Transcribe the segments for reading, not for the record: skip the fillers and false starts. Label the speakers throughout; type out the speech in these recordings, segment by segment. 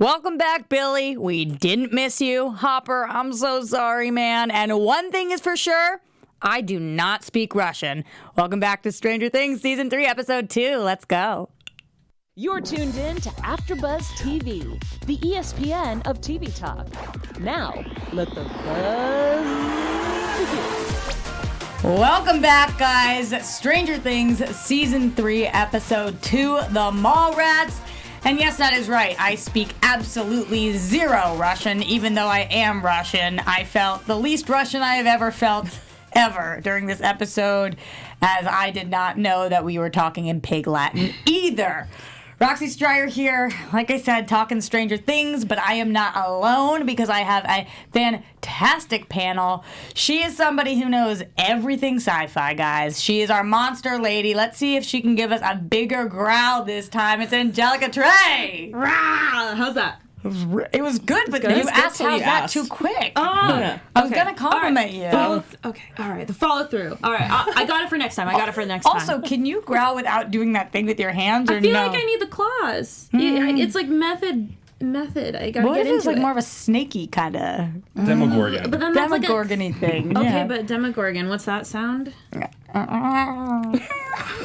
Speaker 1: Welcome back, Billy. We didn't miss you. Hopper, I'm so sorry, man. And one thing is for sure, I do not speak Russian. Welcome back to Stranger Things Season 3, Episode 2. Let's go.
Speaker 2: You're tuned in to AfterBuzz TV, the ESPN of TV talk. Now, let the buzz begin.
Speaker 1: Welcome back, guys. Stranger Things Season 3, Episode 2, The Mallrats. And yes, that is right. I speak absolutely zero Russian, even though I am Russian. I felt the least Russian I have ever felt ever during this episode, as I did not know that we were talking in Pig Latin either. Roxy Striar here, like I said, talking Stranger Things, but I am not alone because I have a fantastic panel. She is somebody who knows everything sci-fi, guys. She is our monster lady. Let's see if she can give us a bigger growl this time. It's Angelica Trae.
Speaker 3: Rah! How's that?
Speaker 1: It was good, but you asked how's that too quick.
Speaker 3: I
Speaker 1: was going to compliment you.
Speaker 3: Okay, all right. The follow through. All right, I got it for next time.
Speaker 1: Also, can you growl without doing that thing with your hands, or
Speaker 3: I feel
Speaker 1: no?
Speaker 3: like I need the claws. It's like method. I gotta
Speaker 1: what
Speaker 3: get
Speaker 1: if it's
Speaker 3: into
Speaker 1: like
Speaker 3: it.
Speaker 1: more of a snaky kind of
Speaker 4: Demogorgon.
Speaker 3: But then that's like
Speaker 1: Demogorgon-y thing?
Speaker 3: Okay,
Speaker 1: yeah.
Speaker 3: but Demogorgon, what's that sound?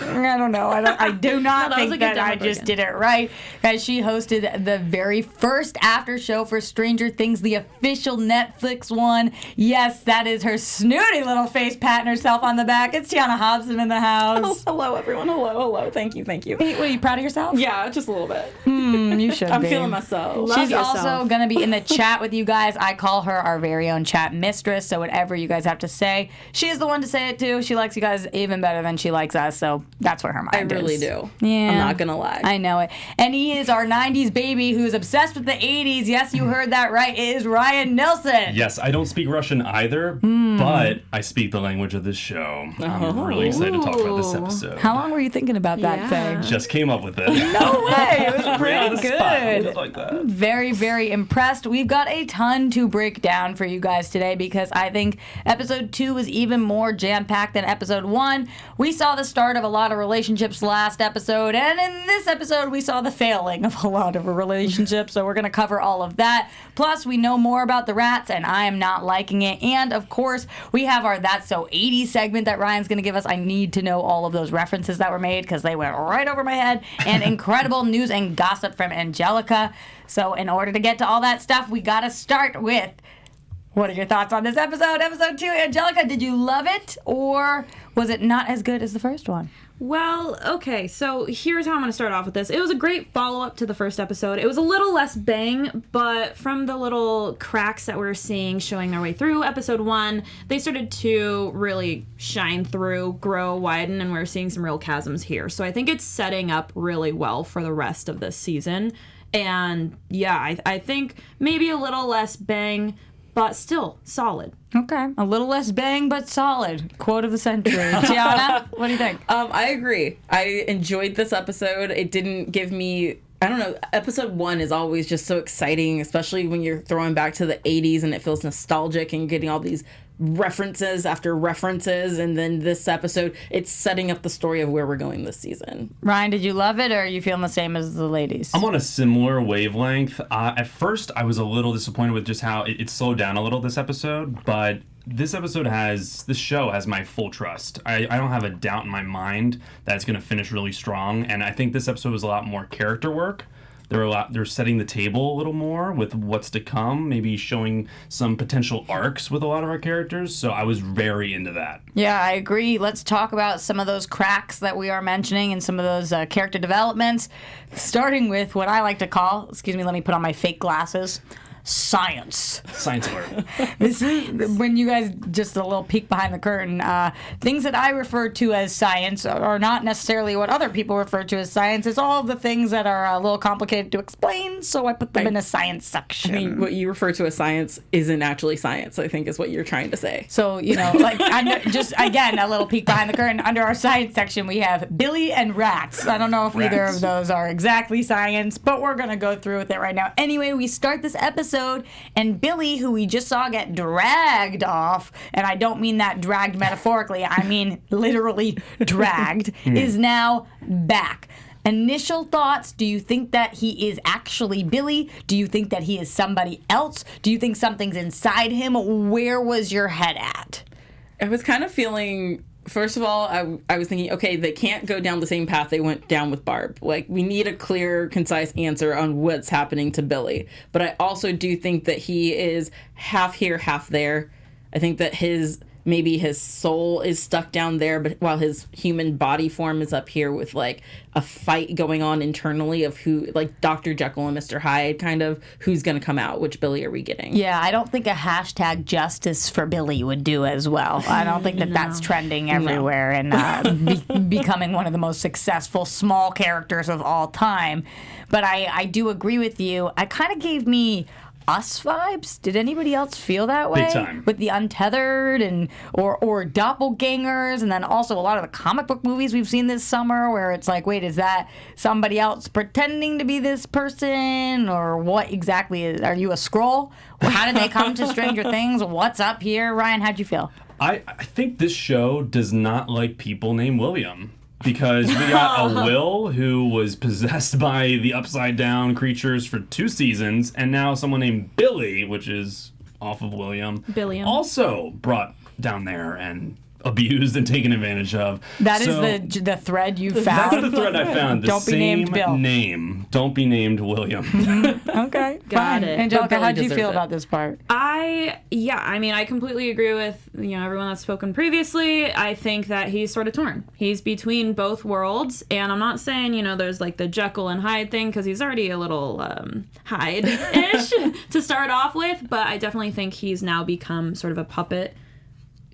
Speaker 1: I don't know. I do not
Speaker 3: No, that was
Speaker 1: think
Speaker 3: like a
Speaker 1: that I
Speaker 3: Demogorgon.
Speaker 1: just did it right. Guys, she hosted the very first after show for Stranger Things, the official Netflix one. Yes, that is her snooty little face patting herself on the back. It's Tiona Hobson in the house.
Speaker 5: Hello, everyone. Hello. Thank you.
Speaker 1: Hey, are you proud of yourself?
Speaker 5: Yeah, just a little bit.
Speaker 1: You should
Speaker 5: I'm
Speaker 1: be.
Speaker 5: feeling myself.
Speaker 1: She's also going to be in the chat with you guys. I call her our very own chat mistress, so whatever you guys have to say, she is the one to say it to. She likes you guys even better than she likes us, so that's where her mind is.
Speaker 5: I really do.
Speaker 1: Yeah.
Speaker 5: I'm not going to lie.
Speaker 1: I know it. And he is our 90s baby who's obsessed with the 80s. Yes, you heard that right. It is Ryan Nilsen.
Speaker 4: Yes, I don't speak Russian either, but I speak the language of this show. I'm really excited to talk about this episode.
Speaker 1: How long were you thinking about that thing?
Speaker 4: Just came up with it.
Speaker 1: No way. It was
Speaker 4: Right on
Speaker 1: pretty
Speaker 4: the spot.
Speaker 1: good.
Speaker 4: Just like that.
Speaker 1: Very, very impressed. We've got a ton to break down for you guys today because I think episode 2 was even more jam-packed than episode 1. We saw the start of a lot of relationships last episode, and in this episode we saw the failing of a lot of relationships, so we're going to cover all of that. Plus, we know more about the rats, and I am not liking it. And, of course, we have our That's So 80s segment that Ryan's going to give us. I need to know all of those references that were made because they went right over my head, and incredible news and gossip from Angelica. So in order to get to all that stuff, we got to start with, what are your thoughts on this episode? Episode 2, Angelica, did you love it, or was it not as good as the first one?
Speaker 3: Well, okay, so here's how I'm going to start off with this. It was a great follow-up to the first episode. It was a little less bang, but from the little cracks that we're seeing showing their way through episode 1, they started to really shine through, grow, widen, and we're seeing some real chasms here. So I think it's setting up really well for the rest of this season. And yeah, I think maybe a little less bang, but still solid.
Speaker 1: Okay. A little less bang, but solid. Quote of the century. Tiona, what do you think?
Speaker 5: I agree. I enjoyed this episode. It didn't give me... I don't know. Episode 1 is always just so exciting, especially when you're throwing back to the 80s and it feels nostalgic and getting all these references after references. And then this episode, it's setting up the story of where we're going this season.
Speaker 1: Ryan, did you love it, or are you feeling the same as the ladies?
Speaker 4: I'm on a similar wavelength. At first, I was a little disappointed with just how it slowed down a little this episode, but this show has my full trust. I don't have a doubt in my mind that it's going to finish really strong, and I think this episode was a lot more character work. They're setting the table a little more with what's to come, maybe showing some potential arcs with a lot of our characters, so I was very into that.
Speaker 1: Yeah, I agree. Let's talk about some of those cracks that we are mentioning and some of those character developments, starting with what I like to call, excuse me, let me put on my fake glasses, science.
Speaker 4: Science alert.
Speaker 1: This is when you guys, just a little peek behind the curtain, things that I refer to as science are not necessarily what other people refer to as science. It's all the things that are a little complicated to explain, so I put them in a science section.
Speaker 5: I mean, what you refer to as science isn't actually science, I think is what you're trying to say.
Speaker 1: So, like, just, again, a little peek behind the curtain. Under our science section, we have Billy and rats. I don't know if either of those are exactly science, but we're going to go through with it right now. Anyway, we start this episode, and Billy, who we just saw get dragged off, and I don't mean that dragged metaphorically, I mean literally dragged, is now back. Initial thoughts, do you think that he is actually Billy? Do you think that he is somebody else? Do you think something's inside him? Where was your head at?
Speaker 5: I was kind of feeling, first of all, I was thinking, okay, they can't go down the same path they went down with Barb. Like, we need a clear, concise answer on what's happening to Billy. But I also do think that he is half here, half there. I think that maybe his soul is stuck down there, but while his human body form is up here with like a fight going on internally of who, like Dr. Jekyll and Mr. Hyde, kind of who's going to come out. Which Billy are we getting?
Speaker 1: Yeah, I don't think a hashtag justice for Billy would do as well. I don't think that that's trending everywhere and becoming one of the most successful small characters of all time. But I do agree with you. It kind of gave me Us vibes. Did anybody else feel that way?
Speaker 4: Big time.
Speaker 1: With the untethered and or doppelgangers, and then also a lot of the comic book movies we've seen this summer where it's like, wait, is that somebody else pretending to be this person, or what exactly is? Are you a Skrull? How did they come to Stranger Things? What's up here, Ryan? How'd you feel?
Speaker 4: I think this show does not like people named William. Because we got a Will who was possessed by the upside down creatures for 2 seasons, and now someone named Billy, which is off of William, also brought down there and abused and taken advantage of.
Speaker 1: That is the thread you found?
Speaker 4: That's the thread I found. The
Speaker 1: Don't be named Bill.
Speaker 4: Name. Don't be named William.
Speaker 1: Okay,
Speaker 3: Got
Speaker 1: fine.
Speaker 3: it.
Speaker 1: Angelica, how did you
Speaker 5: deserved
Speaker 1: feel
Speaker 5: it.
Speaker 1: about this part?
Speaker 3: I completely agree with everyone that's spoken previously. I think that he's sort of torn. He's between both worlds, and I'm not saying there's like the Jekyll and Hyde thing, because he's already a little Hyde-ish to start off with, but I definitely think he's now become sort of a puppet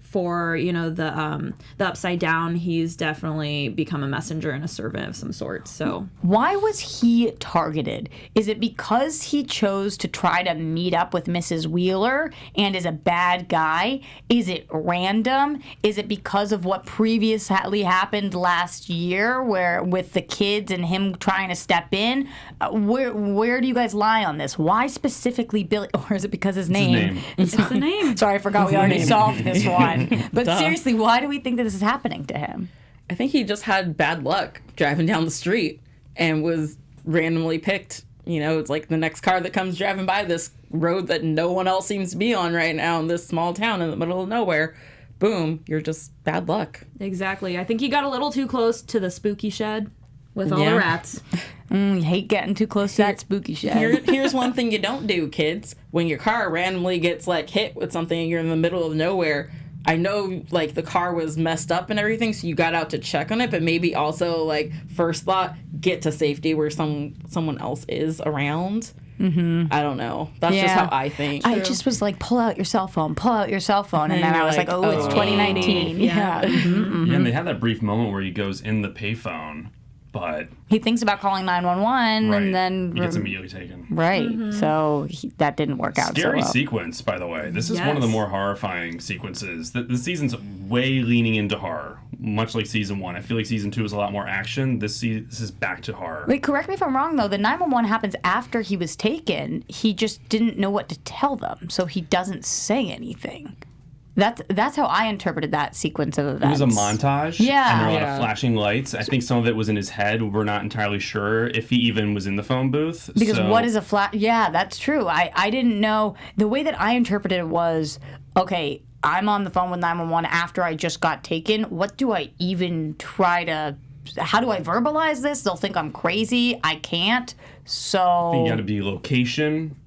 Speaker 3: for the upside down. He's definitely become a messenger and a servant of some sort. So
Speaker 1: why was he targeted? Is it because he chose to try to meet up with Mrs. Wheeler and is a bad guy? Is it random? Is it because of what previously happened last year, where with the kids and him trying to step in? Where do you guys lie on this? Why specifically Billy? Or is it because his name?
Speaker 3: it's the name.
Speaker 1: Sorry, I forgot we already solved this one. But
Speaker 5: Duh.
Speaker 1: seriously, why do we think that this is happening to him?
Speaker 5: I think he just had bad luck driving down the street and was randomly picked. It's like the next car that comes driving by this road that no one else seems to be on right now in this small town in the middle of nowhere. Boom, you're just bad luck.
Speaker 3: Exactly. I think he got a little too close to the spooky shed with all the rats.
Speaker 1: You hate getting too close to that spooky shed.
Speaker 5: Here's one thing you don't do, kids. When your car randomly gets like hit with something and you're in the middle of nowhere, I know like the car was messed up and everything, so you got out to check on it, but maybe also like first thought, get to safety where someone else is around. Mm-hmm. I don't know. That's just how I think.
Speaker 1: I just was like, pull out your cell phone, and then I was like, oh, it's 2019. Yeah.
Speaker 4: Yeah, and they had that brief moment where he goes in the payphone, but
Speaker 1: He thinks about calling 911
Speaker 4: right,
Speaker 1: and then
Speaker 4: he gets immediately taken.
Speaker 1: right. So that didn't work out so
Speaker 4: Scary
Speaker 1: well.
Speaker 4: sequence, by the way. This is one of the more horrifying sequences. The season's way leaning into horror, much like season 1. I feel like season 2 is a lot more action. This is back to horror.
Speaker 1: Wait, correct me if I'm wrong, though. The 911 happens after he was taken. He just didn't know what to tell them, so he doesn't say anything. That's how I interpreted that sequence of events.
Speaker 4: It was a montage.
Speaker 1: Yeah.
Speaker 4: And there were a lot of flashing lights. I think some of it was in his head. We're not entirely sure if he even was in the phone booth.
Speaker 1: Because what is a flash? Yeah, that's true. I didn't know. The way that I interpreted it was, okay, I'm on the phone with 911 after I just got taken. What do I even try to... How do I verbalize this? They'll think I'm crazy. I can't. So...
Speaker 4: You got to be location,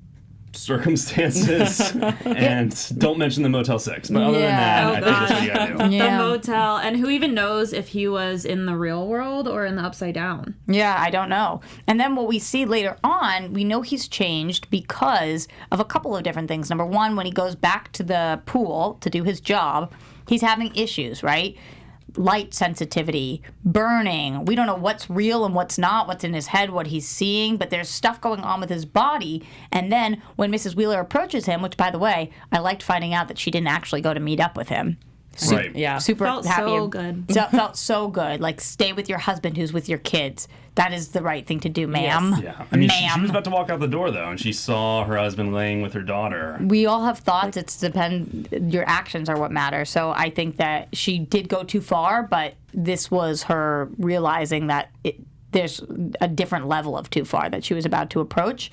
Speaker 4: circumstances, and don't mention the Motel 6. But other than that, I think that's what you got to do.
Speaker 3: The motel, and who even knows if he was in the real world or in the upside down?
Speaker 1: Yeah, I don't know. And then what we see later on, we know he's changed because of a couple of different things. Number one, when he goes back to the pool to do his job, he's having issues, right? Light sensitivity, burning. We don't know what's real and what's not, what's in his head, what he's seeing, but there's stuff going on with his body. And then when Mrs. Wheeler approaches him, which, by the way, I liked finding out that she didn't actually go to meet up with him.
Speaker 4: Right.
Speaker 5: Yeah.
Speaker 1: Super
Speaker 3: Felt
Speaker 1: happy.
Speaker 3: so good.
Speaker 1: Felt so good. Like, stay with your husband who's with your kids. That is the right thing to do, ma'am.
Speaker 4: Yeah. I mean, she
Speaker 1: Ma'am.
Speaker 4: was about to walk out the door, though, and she saw her husband laying with her daughter.
Speaker 1: We all have thoughts. Your actions are what matter. So I think that she did go too far, but this was her realizing that there's a different level of too far that she was about to approach.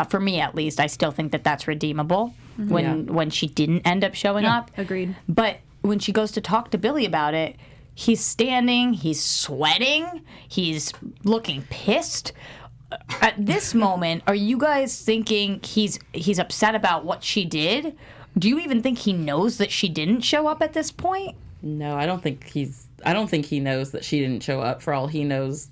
Speaker 1: For me, at least, I still think that that's redeemable when she didn't end up showing up.
Speaker 3: Agreed.
Speaker 1: But when she goes to talk to Billy about it, he's standing, he's sweating, he's looking pissed. At this moment, are you guys thinking he's upset about what she did? Do you even think he knows that she didn't show up at this point?
Speaker 5: No, I don't think he knows that she didn't show up. For all he knows,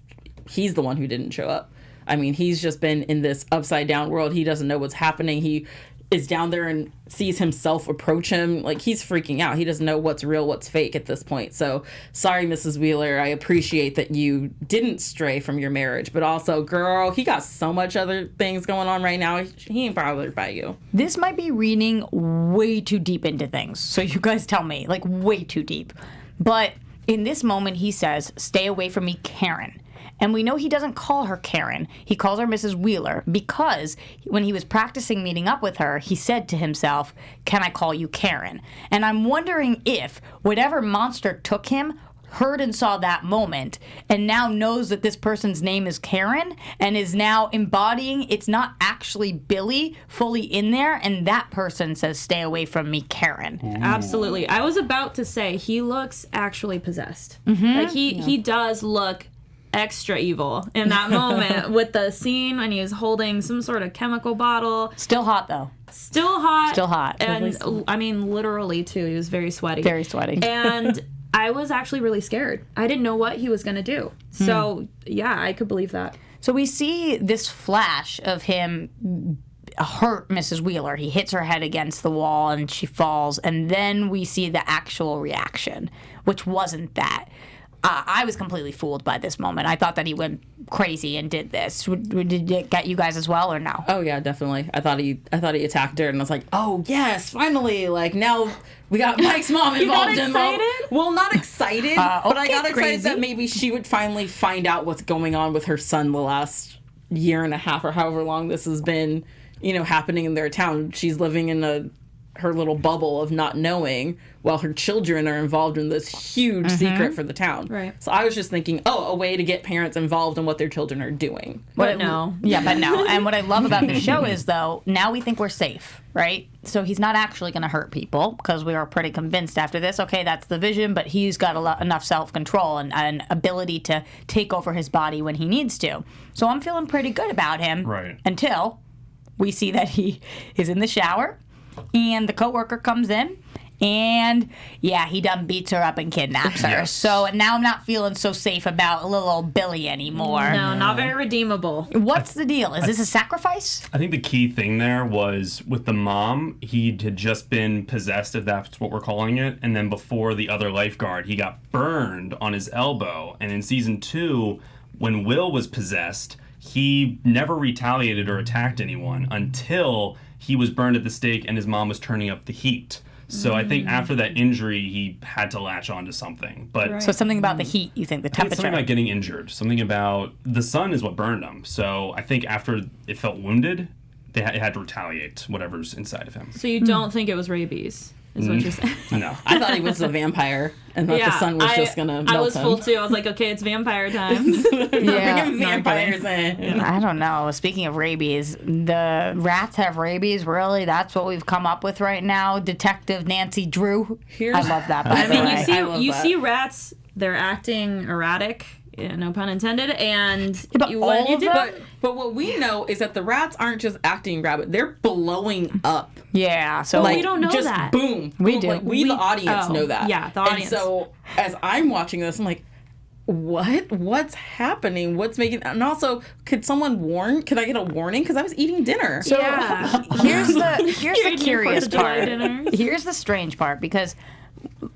Speaker 5: he's the one who didn't show up. I mean, he's just been in this upside down world. He doesn't know what's happening. He is down there and sees himself approach him. Like, he's freaking out. He doesn't know what's real, what's fake at this point. So, sorry, Mrs. Wheeler. I appreciate that you didn't stray from your marriage. But also, girl, he got so much other things going on right now. He ain't bothered by you.
Speaker 1: This might be reading way too deep into things. So you guys tell me, like, way too deep. But in this moment, he says, "Stay away from me, Karen." And we know he doesn't call her Karen. He calls her Mrs. Wheeler because when he was practicing meeting up with her, he said to himself, "Can I call you Karen?" And I'm wondering if whatever monster took him heard and saw that moment and now knows that this person's name is Karen and is now embodying it's not actually Billy fully in there, and that person says, "Stay away from me, Karen."
Speaker 3: Absolutely. I was about to say he looks actually possessed. Like he does look extra evil in that moment with the scene when he was holding some sort of chemical bottle.
Speaker 1: Still hot, though.
Speaker 3: Still hot.
Speaker 1: Still hot.
Speaker 3: And I mean, literally, too. He was very sweaty.
Speaker 1: Very sweaty.
Speaker 3: And I was actually really scared. I didn't know what he was going to do. So, yeah, I could believe that.
Speaker 1: So we see this flash of him hurt Mrs. Wheeler. He hits her head against the wall and she falls. And then we see the actual reaction, which wasn't that. I was completely fooled by this moment. I thought that he went crazy and did this. Did it get you guys as well, or no?
Speaker 5: Oh yeah, definitely. I thought he attacked her, and I was like, oh yes, finally! Like, now we got Mike's mom involved in. Well, not excited, but I got excited that maybe she would finally find out what's going on with her son the last year and a half or however long this has been, happening in their town. She's living in her little bubble of not knowing, while her children are involved in this huge secret for the town.
Speaker 3: Right.
Speaker 5: So I was just thinking, a way to get parents involved in what their children are doing.
Speaker 3: But no.
Speaker 1: Yeah, but no. And what I love about the show is, though, now we think we're safe, right? So he's not actually going to hurt people, because we are pretty convinced after this, okay, that's the vision, but he's got enough self-control and ability to take over his body when he needs to. So I'm feeling pretty good about him.
Speaker 4: Right.
Speaker 1: Until we see that he is in the shower, and the coworker comes in, and yeah, he done beats her up and kidnaps her.
Speaker 4: Yes.
Speaker 1: So now I'm not feeling so safe about little old Billy anymore.
Speaker 3: No, not very redeemable.
Speaker 1: What's the deal? Is this a sacrifice?
Speaker 4: I think the key thing there was with the mom, he had just been possessed, if that's what we're calling it. And then before the other lifeguard, he got burned on his elbow. And in season 2, when Will was possessed, he never retaliated or attacked anyone until he was burned at the stake and his mom was turning up the heat. So I think after that injury, he had to latch onto something. But
Speaker 1: So something about the heat, you think, the
Speaker 4: it's
Speaker 1: temperature.
Speaker 4: something about getting injured. Something about the sun is what burned him. So I think after it felt wounded, it had to retaliate whatever's inside of him.
Speaker 3: So you don't think it was rabies, is what you're saying?
Speaker 4: No.
Speaker 5: I thought he was a vampire, and that the sun was just gonna melt
Speaker 3: I was
Speaker 5: him.
Speaker 3: full too. I was like, okay, it's vampire time.
Speaker 5: Bringing vampires in.
Speaker 1: I don't know. Speaking of rabies, the rats have rabies. Really? That's what we've come up with right now. Detective Nancy Drew. I love that. By
Speaker 3: I
Speaker 1: the
Speaker 3: mean,
Speaker 1: way.
Speaker 3: you see rats, they're acting erratic, no pun intended, and
Speaker 1: but
Speaker 3: you,
Speaker 1: all
Speaker 3: what you
Speaker 1: of
Speaker 3: do,
Speaker 1: them?
Speaker 5: But what we know is that the rats aren't just acting rabbit; they're blowing up.
Speaker 1: Yeah. So
Speaker 3: we don't know
Speaker 5: just
Speaker 3: that.
Speaker 5: Boom.
Speaker 1: We
Speaker 5: boom.
Speaker 1: do.
Speaker 5: Like, we, the audience,
Speaker 3: oh,
Speaker 5: know that.
Speaker 3: yeah, the audience.
Speaker 5: And so as I'm watching this, I'm like, what? What's happening? What's making? And also, could someone warn? Could I get a warning? Because I was eating dinner.
Speaker 1: So
Speaker 3: Yeah.
Speaker 1: here's the
Speaker 3: You're
Speaker 1: curious
Speaker 3: eating Fourth of July
Speaker 1: part.
Speaker 3: dinner.
Speaker 1: Here's the strange part, because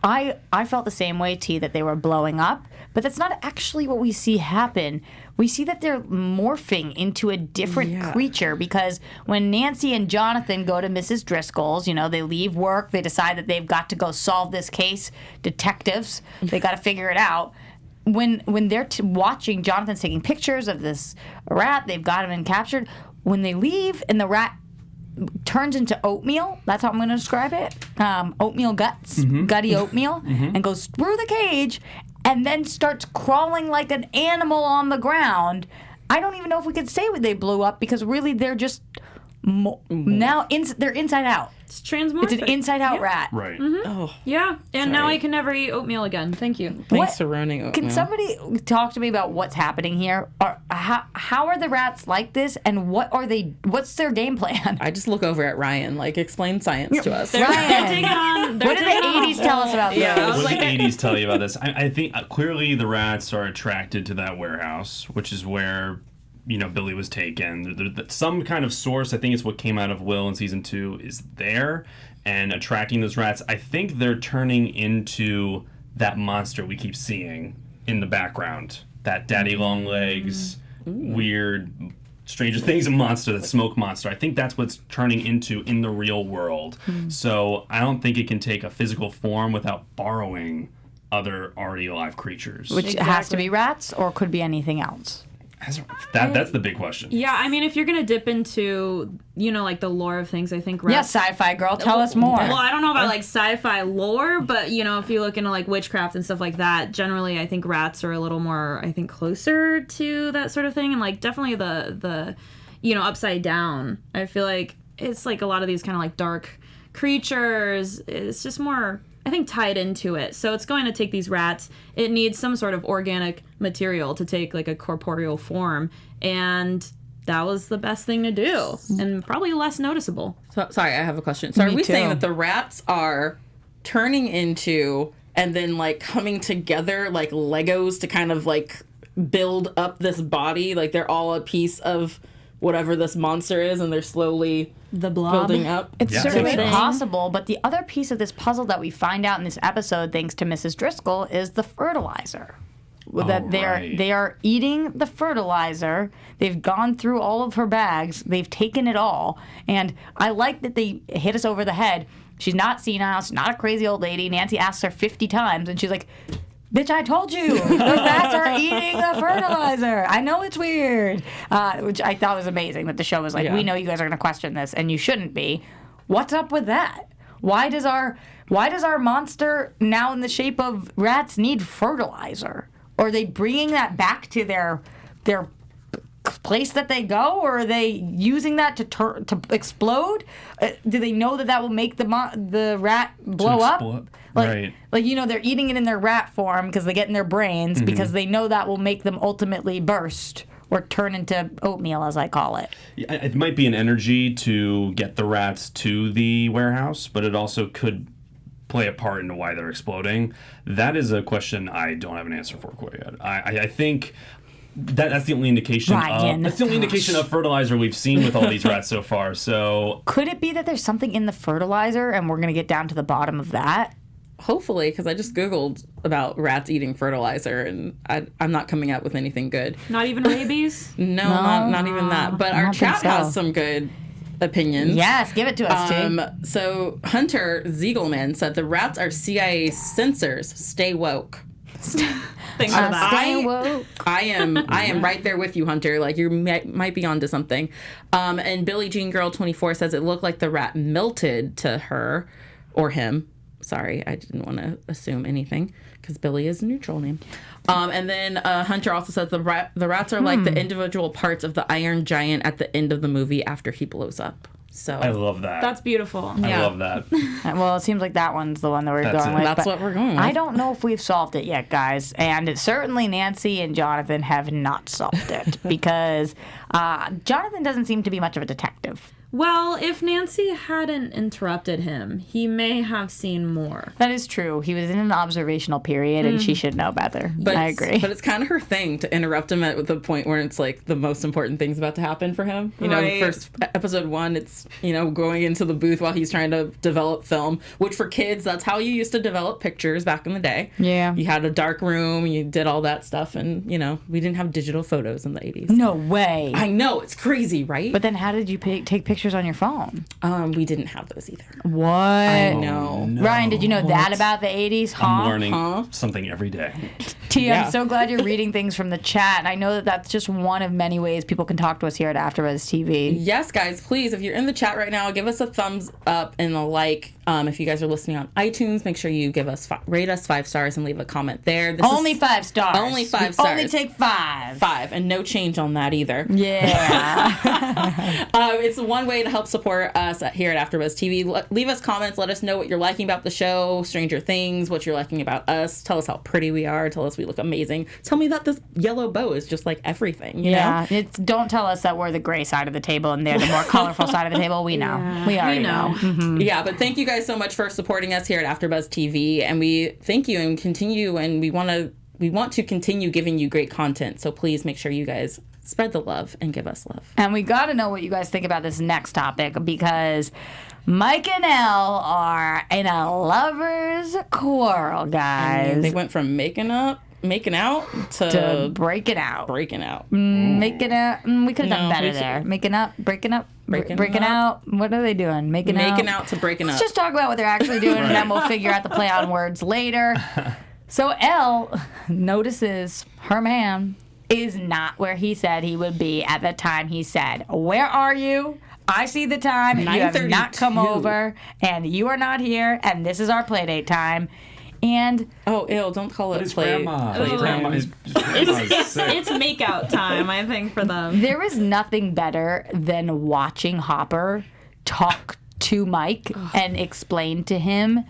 Speaker 1: I felt the same way, T, that they were blowing up, but that's not actually what we see happen. We see that they're morphing into a different creature, because when Nancy and Jonathan go to Mrs. Driscoll's, they leave work, they decide that they've got to go solve this case. Detectives, they got to figure it out. When they're watching, Jonathan's taking pictures of this rat, they've got him captured. When they leave and the rat turns into oatmeal, that's how I'm going to describe it, oatmeal guts, gutty oatmeal, and goes through the cage, and then starts crawling like an animal on the ground. I don't even know if we could say they blew up because really they're just now they're inside out.
Speaker 3: It's transmorphic.
Speaker 1: It's an inside out rat.
Speaker 4: Right.
Speaker 5: Oh,
Speaker 3: Yeah, and now
Speaker 5: Sorry.
Speaker 3: I can never eat oatmeal again. Thank you.
Speaker 5: thanks for ruining oatmeal.
Speaker 1: Can somebody talk to me about what's happening here? How are the rats like this, and what's their game plan?
Speaker 5: I just look over at Ryan, like, explain science to us.
Speaker 3: They're
Speaker 1: Ryan.
Speaker 3: taking on.
Speaker 1: What did the 80s tell us about
Speaker 5: Yeah.
Speaker 1: this?
Speaker 4: What did the 80s tell you about this? I think clearly the rats are attracted to that warehouse, which is where, Billy was taken. Some kind of source, I think it's what came out of Will in season 2, is there and attracting those rats. I think they're turning into that monster we keep seeing in the background. That daddy long legs, weird Stranger Things monster, that smoke monster. I think that's what's turning into in the real world. So I don't think it can take a physical form without borrowing other already alive creatures.
Speaker 1: Which has to be rats, or could be anything else.
Speaker 4: That's the big question.
Speaker 3: Yeah, I mean, if you're gonna dip into, like the lore of things, I think rats.
Speaker 1: Yes, sci-fi girl, tell us more.
Speaker 3: Well, I don't know about like sci-fi lore, but if you look into like witchcraft and stuff like that, generally I think rats are a little more, I think, closer to that sort of thing, and like definitely the upside down. I feel like it's like a lot of these kind of like dark creatures. It's just more, I think, tied into it. So it's going to take these rats. It needs some sort of organic material to take like a corporeal form, and that was the best thing to do, and probably less noticeable.
Speaker 5: So, sorry, I have a question. So are we saying that the rats are turning into and then like coming together like Legos to kind of like build up this body? Like they're all a piece of whatever this monster is, and they're slowly
Speaker 3: The blob.
Speaker 5: building up.
Speaker 1: It's
Speaker 4: Yeah.
Speaker 1: certainly
Speaker 3: Thing.
Speaker 1: possible, but the other piece of this puzzle that we find out in this episode, thanks to Mrs. Driscoll, is the fertilizer. That
Speaker 4: right.
Speaker 1: they are eating the fertilizer. They've gone through all of her bags. They've taken it all, and I like that they hit us over the head. She's not senile. She's not a crazy old lady. Nancy asks her 50 times, and she's like, "Bitch, I told you, the rats are eating the fertilizer. I know it's weird," which I thought was amazing. That the show was like,
Speaker 5: Yeah.
Speaker 1: "We know you guys are going to question this, and you shouldn't be. What's up with that? Why does our monster now in the shape of rats need fertilizer? Are they bringing that back to their place that they go, or are they using that to explode? Do they know that will make the rat blow up?
Speaker 4: Right.
Speaker 1: Like they're eating it in their rat form because they get in their brains because they know that will make them ultimately burst or turn into oatmeal, as I call it.
Speaker 4: Yeah, it might be an energy to get the rats to the warehouse, but it also could play a part into why they're exploding. That is a question I don't have an answer for quite yet. I think that's the only indication.
Speaker 1: Ryan,
Speaker 4: That's the only indication of fertilizer we've seen with all these rats so far. So
Speaker 1: Could it be that there's something in the fertilizer and we're going to get down to the bottom of that?
Speaker 5: Hopefully, because I just Googled about rats eating fertilizer, and I'm not coming out with anything good.
Speaker 3: Not even rabies.
Speaker 5: No, not even that. But
Speaker 1: I
Speaker 5: our
Speaker 1: don't think
Speaker 5: chat
Speaker 1: so.
Speaker 5: has some good opinions.
Speaker 1: Yes, give it to us, T.
Speaker 5: So Hunter Ziegelman said the rats are CIA censors. Stay woke.
Speaker 3: Thanks for that.
Speaker 1: Stay woke.
Speaker 5: I am right there with you, Hunter. Like you might be onto something. And Billie Jean Girl 24 says it looked like the rat melted to her or him. Sorry, I didn't want to assume anything because Billy is a neutral name. And then Hunter also says the rats are like the individual parts of the Iron Giant at the end of the movie after he blows up. So
Speaker 4: I love that.
Speaker 3: That's beautiful.
Speaker 4: I love that.
Speaker 1: Well, it seems like that one's the one that we're
Speaker 4: That's
Speaker 1: going
Speaker 4: it.
Speaker 1: with.
Speaker 5: That's
Speaker 1: but
Speaker 5: what we're going with.
Speaker 1: I don't know if we've solved it yet, guys. And certainly Nancy and Jonathan have not solved it because Jonathan doesn't seem to be much of a detective.
Speaker 3: Well, if Nancy hadn't interrupted him, he may have seen more.
Speaker 1: That is true. He was in an observational period, and she should know better.
Speaker 5: But
Speaker 1: I agree.
Speaker 5: But it's kind of her thing to interrupt him at the point where it's like the most important thing's about to happen for him. You know,
Speaker 3: Right.
Speaker 5: first episode 1, it's, going into the booth while he's trying to develop film, which for kids, that's how you used to develop pictures back in the day.
Speaker 1: Yeah.
Speaker 5: You had a dark room, you did all that stuff, and, we didn't have digital photos in the 80s.
Speaker 1: No way.
Speaker 5: I know, it's crazy, right?
Speaker 1: But then how did you take pictures pictures on your phone.
Speaker 5: We didn't have those either.
Speaker 1: What?
Speaker 5: I know.
Speaker 4: No.
Speaker 1: Ryan, did you know that about the 80s? Huh?
Speaker 4: I'm learning something every day.
Speaker 1: T,
Speaker 5: Yeah.
Speaker 1: I'm so glad you're reading things from the chat. And I know that that's just one of many ways people can talk to us here at AfterBuzz TV.
Speaker 5: Yes, guys, please, if you're in the chat right now, give us a thumbs up and a like. If you guys are listening on iTunes, make sure you rate us 5 stars and leave a comment there.
Speaker 1: Only 5 stars.
Speaker 5: Only 5
Speaker 1: We
Speaker 5: stars.
Speaker 1: Only take 5.
Speaker 5: 5, and no change on that either.
Speaker 1: Yeah.
Speaker 5: It's one way to help support us here at AfterBuzz TV. Leave us comments. Let us know what you're liking about the show, Stranger Things, what you're liking about us. Tell us how pretty we are. Tell us we look amazing. Tell me that this yellow bow is just like everything. You know?
Speaker 1: Don't tell us that we're the gray side of the table and they're the more colorful side of the table. We know.
Speaker 3: Yeah.
Speaker 1: We already
Speaker 3: We know.
Speaker 1: know.
Speaker 5: Yeah, but thank you guys so much for supporting us here at AfterBuzz TV, and we thank you and continue, and we want to continue giving you great content. So please make sure you guys spread the love and give us love.
Speaker 1: And we got to know what you guys think about this next topic because Mike and Elle are in a lover's quarrel, guys.
Speaker 5: And they went from making out
Speaker 1: to
Speaker 5: to
Speaker 1: breaking out.
Speaker 5: breaking out.
Speaker 1: Making out. We could have done
Speaker 5: No,
Speaker 1: better
Speaker 5: we should-
Speaker 1: there. Making up, breaking up,
Speaker 5: Breaking
Speaker 1: breaking
Speaker 5: up.
Speaker 1: out. What are they doing? Making
Speaker 5: Out to breaking
Speaker 1: Let's
Speaker 5: up.
Speaker 1: just talk about what they're actually doing, and then we'll figure out the play on words later. So Elle notices her man is not where he said he would be at the time he said, "Where are you? I see the time. You have not come
Speaker 5: 9:32.
Speaker 1: over, and you are not here, and this is our play date time." And
Speaker 5: Oh, ew, don't call it
Speaker 4: His
Speaker 5: play.
Speaker 4: grandma.
Speaker 5: play
Speaker 4: His
Speaker 5: time.
Speaker 4: grandma is sick.
Speaker 3: It's makeout time, I think, for them.
Speaker 1: there is nothing better than watching Hopper talk to Mike and explain to him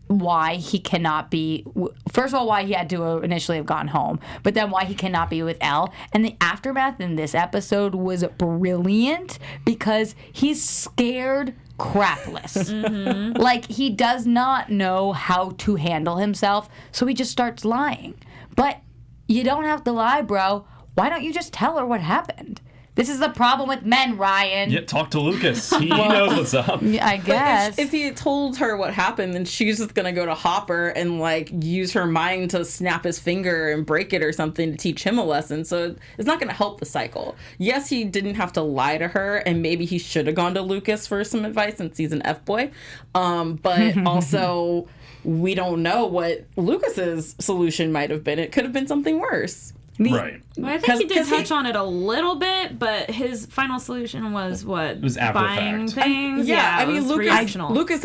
Speaker 1: why he cannot be, first of all, why he had to initially have gone home, but then why he cannot be with Elle. And the aftermath in this episode was brilliant because he's scared crapless. Like, he does not know how to handle himself, so he just starts lying. But you don't have to lie, bro. Why don't you just tell her what happened? This is the problem with men, Ryan.
Speaker 4: Yeah, talk to Lucas. He knows what's up.
Speaker 1: I guess.
Speaker 5: If he had told her what happened, then she's just gonna go to Hopper and like use her mind to snap his finger and break it or something to teach him a lesson. So it's not gonna help the cycle. Yes, he didn't have to lie to her, and maybe he should have gone to Lucas for some advice since he's an F-boy. But also, we don't know what Lucas's solution might have been. It could have been something worse.
Speaker 4: Right.
Speaker 3: Well, I think he did
Speaker 5: 'cause he-
Speaker 3: touch on it a little bit, but his final solution was what?
Speaker 4: It was after the
Speaker 3: buying
Speaker 4: fact.
Speaker 3: things.
Speaker 5: Yeah, I
Speaker 3: it
Speaker 5: mean,
Speaker 3: was reactional.
Speaker 5: Lucas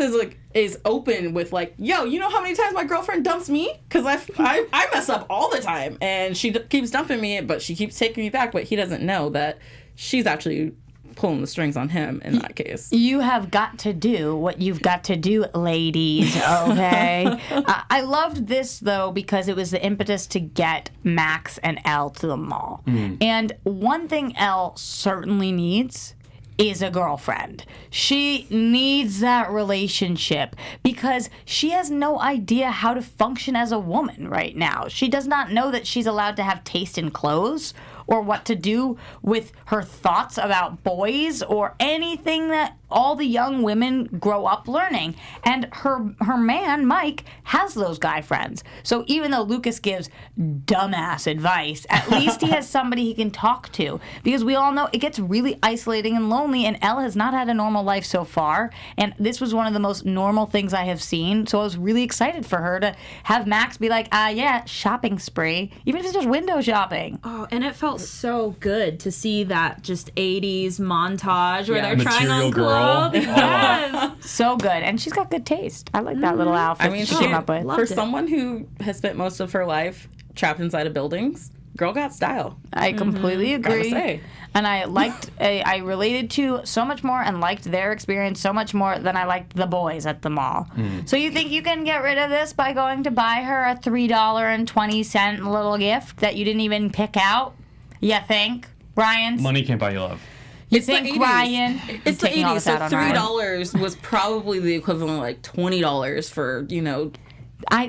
Speaker 5: is open with like, yo, you know how many times my girlfriend dumps me? Because I mess up all the time, and she keeps dumping me, but she keeps taking me back. But he doesn't know that she's actually pulling the strings on him in that case.
Speaker 1: You have got to do what you've got to do, ladies, okay? I loved this, though, because it was the impetus to get Max and Elle to the mall. And one thing Elle certainly needs is a girlfriend. She needs that relationship because she has no idea how to function as a woman right now. She does not know that she's allowed to have taste in clothes or what to do with her thoughts about boys or anything that all the young women grow up learning. And her man, Mike, has those guy friends. So even though Lucas gives dumbass advice, at least he has somebody he can talk to. Because we all know it gets really isolating and lonely, and Elle has not had a normal life so far. And this was one of the most normal things I have seen. So I was really excited for her to have Max be like, yeah, shopping spree. Even if it's just window shopping.
Speaker 3: Oh, and it felt so good to see that just 80s montage where
Speaker 5: Yeah.
Speaker 3: they're trying
Speaker 4: Material
Speaker 3: on
Speaker 4: Girl.
Speaker 3: clothes.
Speaker 4: Oh.
Speaker 3: Yes.
Speaker 1: So good. And she's got good taste. I like that little outfit
Speaker 5: I mean,
Speaker 1: she came up with.
Speaker 3: Loved
Speaker 5: for
Speaker 3: it.
Speaker 5: someone who has spent most of her life trapped inside of buildings, girl got style.
Speaker 1: I completely agree.
Speaker 5: say.
Speaker 1: And I related to so much more and liked their experience so much more than I liked the boys at the mall. So you think you can get rid of this by going to buy her a $3.20 little gift that you didn't even pick out? You think, Ryan?
Speaker 4: Money can't buy you love.
Speaker 1: You
Speaker 5: It's the
Speaker 1: think,
Speaker 5: 80s.
Speaker 1: Ryan?
Speaker 5: It's the
Speaker 1: Taking all
Speaker 5: 80s,
Speaker 1: this
Speaker 5: so
Speaker 1: out on Ryan.
Speaker 5: $3 was probably the equivalent of like $20 for,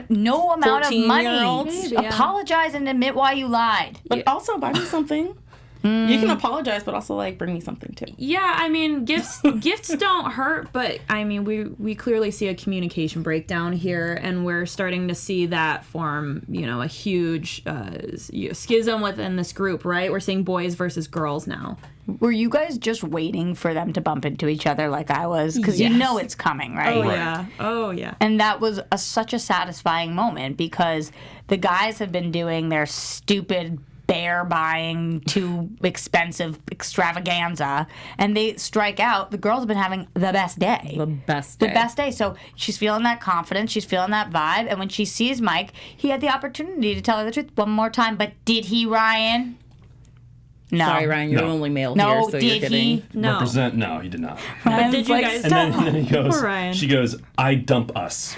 Speaker 1: No amount of money.
Speaker 5: 14-year-olds?
Speaker 3: Maybe, yeah.
Speaker 1: Apologize and admit why you lied.
Speaker 5: but also buy me something. You can apologize, but also like bring me something too.
Speaker 3: Yeah, I mean, gifts don't hurt, but I mean, we clearly see a communication breakdown here, and we're starting to see that form, a huge schism within this group, right? We're seeing boys versus girls now.
Speaker 1: Were you guys just waiting for them to bump into each other like I was? Because you
Speaker 5: Yes.
Speaker 1: know it's coming, right?
Speaker 3: Oh yeah. Oh yeah.
Speaker 1: And that was such a satisfying moment because the guys have been doing their stupid bear buying too expensive extravaganza and they strike out. The girls have been having the best day.
Speaker 5: The best
Speaker 1: The best day. So she's feeling that confidence. She's feeling that vibe. And when she sees Mike, he had the opportunity to tell her the truth one more time. But did he, Ryan? No.
Speaker 5: Sorry, Ryan, you're
Speaker 4: No.
Speaker 5: the only male
Speaker 1: No,
Speaker 5: here, so you're
Speaker 1: did
Speaker 5: getting...
Speaker 1: he?
Speaker 3: No.
Speaker 4: No, he did not.
Speaker 3: But did you
Speaker 1: like,
Speaker 3: guys?
Speaker 4: And then he goes,
Speaker 3: Poor Ryan.
Speaker 4: she goes, I dump us.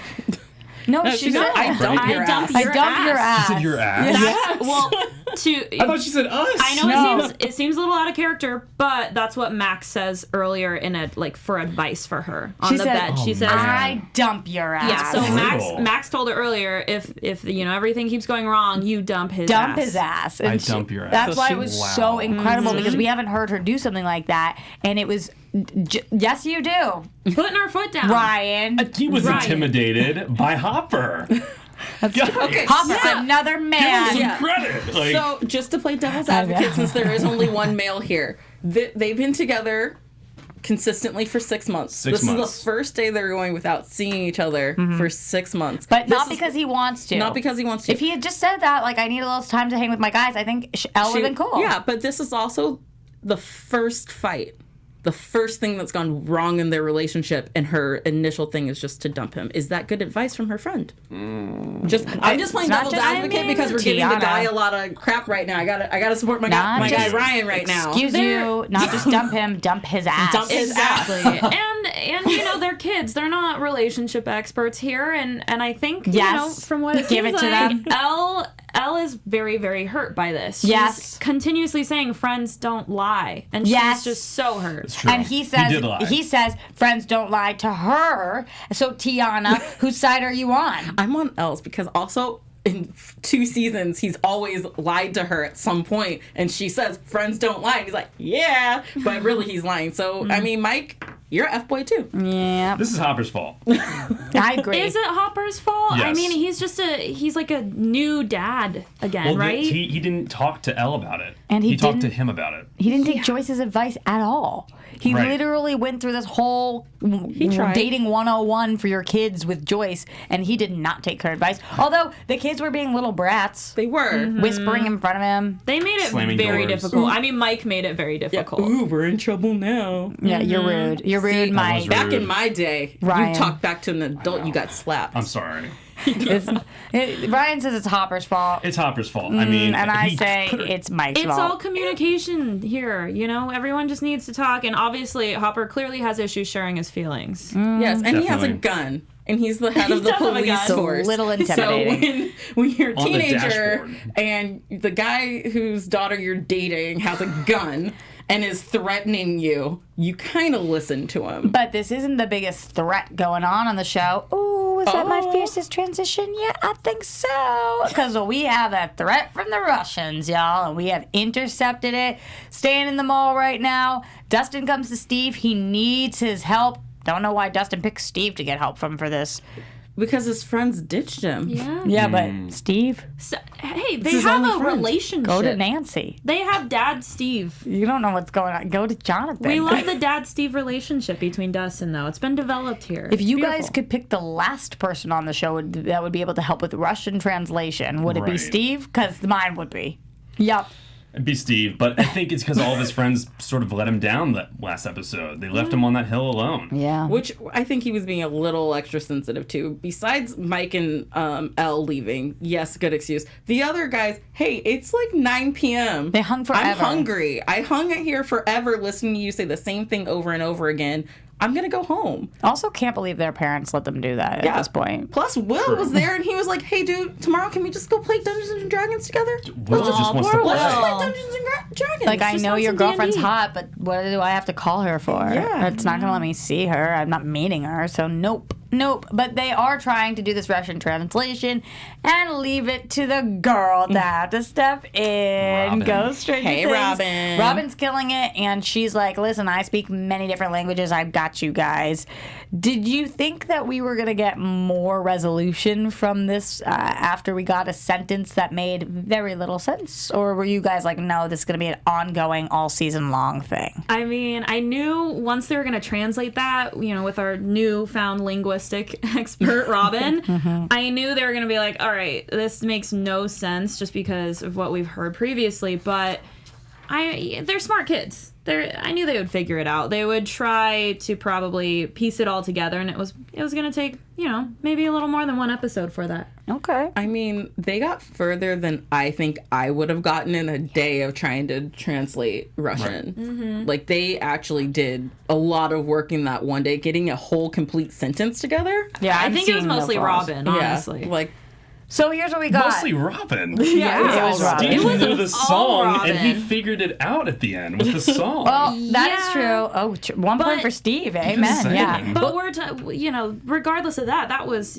Speaker 1: No,
Speaker 5: No,
Speaker 1: she
Speaker 5: she
Speaker 1: said,
Speaker 5: said, I dump your ass.
Speaker 1: I dump your ass.
Speaker 4: She said your ass.
Speaker 3: That's, well,
Speaker 4: I thought she said us.
Speaker 3: I know
Speaker 1: No.
Speaker 3: it seems a little out of character, but that's what Max says earlier in a for advice for her on
Speaker 1: She
Speaker 3: the
Speaker 1: said,
Speaker 3: bed. She says,
Speaker 4: man.
Speaker 1: I dump your ass.
Speaker 3: yeah. So
Speaker 4: Brutal.
Speaker 3: Max told her earlier if everything keeps going wrong, you dump his
Speaker 1: dump
Speaker 3: ass.
Speaker 1: his ass. And
Speaker 4: I dump your ass.
Speaker 1: That's
Speaker 4: So
Speaker 1: why
Speaker 4: she-
Speaker 1: it was
Speaker 4: wow.
Speaker 1: so incredible because
Speaker 3: Mm-hmm.
Speaker 1: we haven't heard her do something like that. And it was, yes, you do,
Speaker 3: Putting her foot down.
Speaker 1: Ryan.
Speaker 4: He was
Speaker 3: Ryan.
Speaker 4: intimidated by Hopper.
Speaker 5: Okay,
Speaker 1: Hopper's
Speaker 5: yeah.
Speaker 1: another
Speaker 4: Give him
Speaker 1: man.
Speaker 4: some
Speaker 5: Yeah.
Speaker 4: credit. Like,
Speaker 5: So, just to play devil's advocate, since there is only one male here, they've been together consistently for 6 months.
Speaker 4: 6
Speaker 5: this
Speaker 4: months.
Speaker 5: is the first day they're going without seeing each other for 6 months.
Speaker 1: But
Speaker 5: This
Speaker 1: not
Speaker 5: is-
Speaker 1: because he wants to.
Speaker 5: Not because he wants to.
Speaker 1: If he had just said that, like, I need a little time to hang with my guys, I think Elle would have been cool.
Speaker 5: Yeah, but this is also the first fight. The first thing that's gone wrong in their relationship, and her initial thing is just to dump him. Is that good advice from her friend? I'm just playing
Speaker 1: not
Speaker 5: devil's
Speaker 1: just-
Speaker 5: advocate because we're giving the
Speaker 1: Tiona.
Speaker 5: guy a lot of crap right now. I gotta support my
Speaker 1: Not
Speaker 5: guy
Speaker 1: just-
Speaker 5: Ryan right now.
Speaker 1: Excuse you, not just dump him, dump his ass.
Speaker 5: Dump his
Speaker 3: Exactly. and they're kids. They're not relationship experts here, and I think
Speaker 1: Yes.
Speaker 3: from what it
Speaker 1: Give
Speaker 3: seems
Speaker 1: it to
Speaker 3: like,
Speaker 1: them.
Speaker 3: Elle is very, very hurt by this. She's
Speaker 1: Yes.
Speaker 3: continuously saying friends don't lie, and
Speaker 1: Yes.
Speaker 3: she's just so hurt.
Speaker 4: it's true.
Speaker 1: And he says,
Speaker 4: did lie.
Speaker 1: he says, friends don't lie to her. So Tiona, whose side are you on?
Speaker 5: I'm on Elle's because also in 2 seasons he's always lied to her at some point, and she says friends don't lie, and he's like, yeah, but really he's lying. So I mean, Mike, you're a F-boy too.
Speaker 1: Yeah,
Speaker 4: this is Hopper's fault.
Speaker 1: I agree.
Speaker 3: Is it Hopper's fault? I
Speaker 4: Yes.
Speaker 3: mean, he's like a new dad again,
Speaker 4: Well,
Speaker 3: right?
Speaker 4: he didn't talk to Elle about it.
Speaker 1: And he
Speaker 4: talked to
Speaker 1: didn't-
Speaker 4: him about it.
Speaker 1: He didn't take Joyce's advice at all. He
Speaker 4: Right.
Speaker 1: literally went through this whole
Speaker 5: tried.
Speaker 1: dating 101 for your kids with Joyce, and he did not take her advice. Although the kids were being little brats,
Speaker 5: They were.
Speaker 1: whispering in front of him.
Speaker 3: They made it
Speaker 4: Slamming
Speaker 3: very
Speaker 4: doors.
Speaker 3: difficult. I mean, Mike made it very difficult.
Speaker 5: Ooh, we're in trouble now.
Speaker 1: Yeah, you're rude. You're rude,
Speaker 5: See,
Speaker 1: Mike.
Speaker 4: rude.
Speaker 5: Back in my day,
Speaker 1: Ryan.
Speaker 5: you talk back to an adult, you got slapped.
Speaker 4: I'm sorry.
Speaker 1: Ryan says it's Hopper's fault.
Speaker 4: It's Hopper's fault. I mean,
Speaker 1: and I
Speaker 4: he
Speaker 1: say
Speaker 4: put her-
Speaker 1: it's Mike's
Speaker 3: It's
Speaker 1: fault.
Speaker 3: all communication here, everyone just needs to talk, and obviously Hopper clearly has issues sharing his feelings.
Speaker 5: Yes, and he has a
Speaker 4: Definitely.
Speaker 5: gun, and he's the head of the
Speaker 3: does have a
Speaker 5: police
Speaker 3: gun.
Speaker 1: It's a
Speaker 5: force.
Speaker 1: little intimidating.
Speaker 5: So when you're a
Speaker 4: On the
Speaker 5: teenager
Speaker 4: dashboard.
Speaker 5: and the guy whose daughter you're dating has a gun and is threatening you, you kind of listen to him.
Speaker 1: But this isn't the biggest threat going on the show. Ooh, is that my fiercest transition yet? I think so. Because we have a threat from the Russians, y'all, and we have intercepted it. Staying in the mall right now. Dustin comes to Steve. He needs his help. Don't know why Dustin picked Steve to get help from for this.
Speaker 5: Because his friends ditched him.
Speaker 3: Yeah.
Speaker 1: Yeah, but Steve,
Speaker 3: So, hey, they
Speaker 5: his
Speaker 3: have
Speaker 5: only
Speaker 3: a
Speaker 5: friend.
Speaker 3: relationship.
Speaker 1: go to Nancy.
Speaker 3: They have Dad Steve.
Speaker 1: You don't know what's going on. Go to Jonathan.
Speaker 3: We love the Dad Steve relationship between Dustin, though. It's been developed here.
Speaker 1: If you
Speaker 3: It's
Speaker 1: guys
Speaker 3: beautiful.
Speaker 1: could pick the last person on the show that would be able to help with Russian translation, would it be
Speaker 4: Right.
Speaker 1: Steve? Because mine would be. Yep.
Speaker 4: It'd be Steve, but I think it's because all of his friends sort of let him down that last episode. They left him on that hill alone.
Speaker 1: Yeah.
Speaker 5: Which I think he was being a little extra sensitive to. Besides Mike and Elle leaving, yes, good excuse. The other guys, hey, it's like 9 p.m.
Speaker 1: They hung forever.
Speaker 5: I'm hungry. I hung here forever listening to you say the same thing over and over again. I'm going to go home.
Speaker 1: Also, can't believe their parents let them do that at this point.
Speaker 5: Plus, Will was there and he was like, hey, dude, tomorrow can we just go play Dungeons and Dragons together?
Speaker 4: Will just wants to
Speaker 3: poor
Speaker 4: play.
Speaker 5: Let's just
Speaker 3: Will.
Speaker 5: play Dungeons and Dragons.
Speaker 1: Like, I
Speaker 3: just
Speaker 1: know
Speaker 3: want
Speaker 1: your
Speaker 3: some
Speaker 1: girlfriend's
Speaker 3: D&D.
Speaker 1: hot, but what do I have to call her for?
Speaker 5: Yeah.
Speaker 1: It's not going to let me see her. I'm not meeting her, so nope. Nope. But they are trying to do this Russian translation and leave it to the girl to have to step in.
Speaker 4: Robin.
Speaker 1: Go straight
Speaker 5: Hey,
Speaker 1: to things.
Speaker 5: Robin.
Speaker 1: Robin's killing it, and she's like, listen, I speak many different languages. I've got you guys. Did you think that we were going to get more resolution from this after we got a sentence that made very little sense? Or were you guys like, no, this is going to be an ongoing, all season long thing?
Speaker 3: I mean, I knew once they were going to translate that, with our newfound linguistic expert, Robin, I knew they were going to be like, all right, this makes no sense just because of what we've heard previously, but they're smart kids. I knew they would figure it out. They would try to probably piece it all together, and it was going to take, maybe a little more than one episode for that.
Speaker 1: Okay.
Speaker 5: I mean, they got further than I think I would have gotten in a day of trying to translate Russian.
Speaker 1: Mm-hmm.
Speaker 5: Like, they actually did a lot of work in that one day, getting a whole complete sentence together.
Speaker 1: Yeah,
Speaker 3: I think it was mostly Robin, honestly.
Speaker 5: Yeah, like,
Speaker 1: So here's what we got.
Speaker 4: Mostly Robin.
Speaker 1: Yeah, it was Robin.
Speaker 4: Steve
Speaker 3: It was
Speaker 4: knew the song,
Speaker 3: Robin.
Speaker 4: and he figured it out at the end with the song.
Speaker 1: Well, that is
Speaker 3: Yeah.
Speaker 1: true. Oh, 1 point
Speaker 3: But-
Speaker 1: for Steve. Amen.
Speaker 4: saying.
Speaker 1: Yeah.
Speaker 3: But we're, regardless of that was,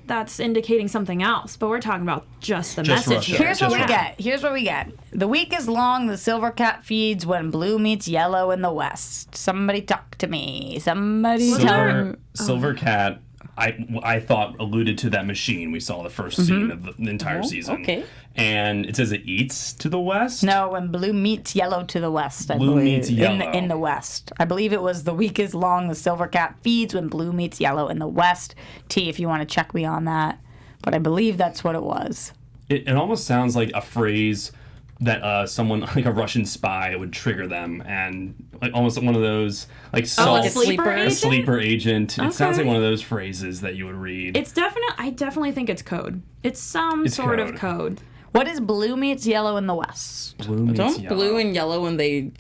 Speaker 3: that's indicating something else. But we're talking about just the
Speaker 4: Just
Speaker 3: message
Speaker 4: Russia.
Speaker 3: here.
Speaker 1: Here's what we
Speaker 4: Just
Speaker 1: get. Here's what we get. The week is long. The silver cat feeds when blue meets yellow in the west. Somebody talk to me. Somebody tell me.
Speaker 4: Silver Cat, I thought alluded to that machine we saw the first scene of the entire season.
Speaker 5: okay.
Speaker 4: And it says it eats to the west.
Speaker 1: No, when blue meets yellow to the west, I
Speaker 4: Blue
Speaker 1: believe.
Speaker 4: meets yellow.
Speaker 1: In the west. I believe it was the week is long. The silver cat feeds when blue meets yellow in the west. T, if you want to check me on that. But I believe that's what it was.
Speaker 4: It almost sounds like a phrase that someone like a Russian spy would trigger them, and like almost one of those like
Speaker 3: like a
Speaker 4: salt,
Speaker 3: sleeper
Speaker 4: a
Speaker 3: agent?
Speaker 4: sleeper agent. It sounds
Speaker 3: Okay.
Speaker 4: like one of those phrases that you would read.
Speaker 3: I definitely think it's code. It's some
Speaker 4: It's
Speaker 3: sort
Speaker 4: code.
Speaker 3: of code.
Speaker 1: What is blue meets yellow in the west?
Speaker 4: Blue meets
Speaker 5: don't
Speaker 4: yellow.
Speaker 5: blue and yellow when they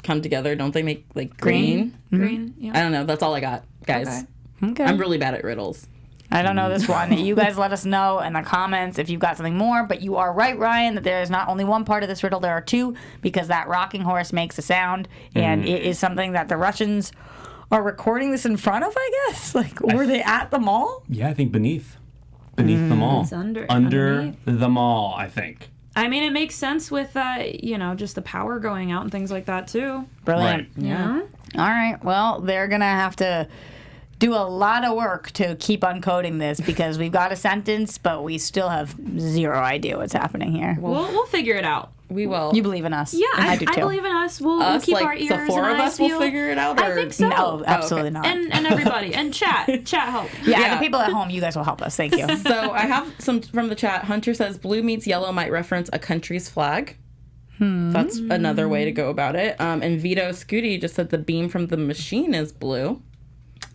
Speaker 5: come together, don't they make, like, green?
Speaker 3: Green, yeah.
Speaker 5: I don't know. That's all I got, guys.
Speaker 1: Okay.
Speaker 5: I'm really bad at riddles.
Speaker 1: I don't know this one. You guys let us know in the comments if you've got something more. But you are right, Ryan, that there is not only one part of this riddle, there are two, because that rocking horse makes a sound, and it is something that the Russians are recording this in front of, I guess. Like, were they at the mall?
Speaker 4: Yeah, I think beneath the mall.
Speaker 3: It's underneath.
Speaker 4: the mall, I think.
Speaker 3: I mean, it makes sense with, just the power going out and things like that, too.
Speaker 1: Brilliant.
Speaker 4: Right.
Speaker 3: Yeah.
Speaker 1: All right. Well, they're going to have to do a lot of work to keep uncoding this because we've got a sentence, but we still have zero idea what's happening here.
Speaker 3: We'll figure it out.
Speaker 5: We will.
Speaker 1: You believe in us.
Speaker 3: Yeah,
Speaker 1: I do too.
Speaker 3: I believe in us. We'll
Speaker 5: Us,
Speaker 3: keep
Speaker 5: like,
Speaker 3: our ears
Speaker 5: the four
Speaker 3: and
Speaker 5: of
Speaker 3: eyes
Speaker 5: us will
Speaker 3: peeled.
Speaker 5: figure it out?
Speaker 3: I
Speaker 5: Or?
Speaker 3: think so.
Speaker 1: No, absolutely not.
Speaker 3: And everybody. And chat help.
Speaker 1: Yeah,
Speaker 5: Yeah.
Speaker 1: the people at home, you guys will help us. Thank you.
Speaker 5: So I have some from the chat. Hunter says blue meets yellow might reference a country's flag. That's another way to go about it. And Vito Scooty just said the beam from the machine is blue.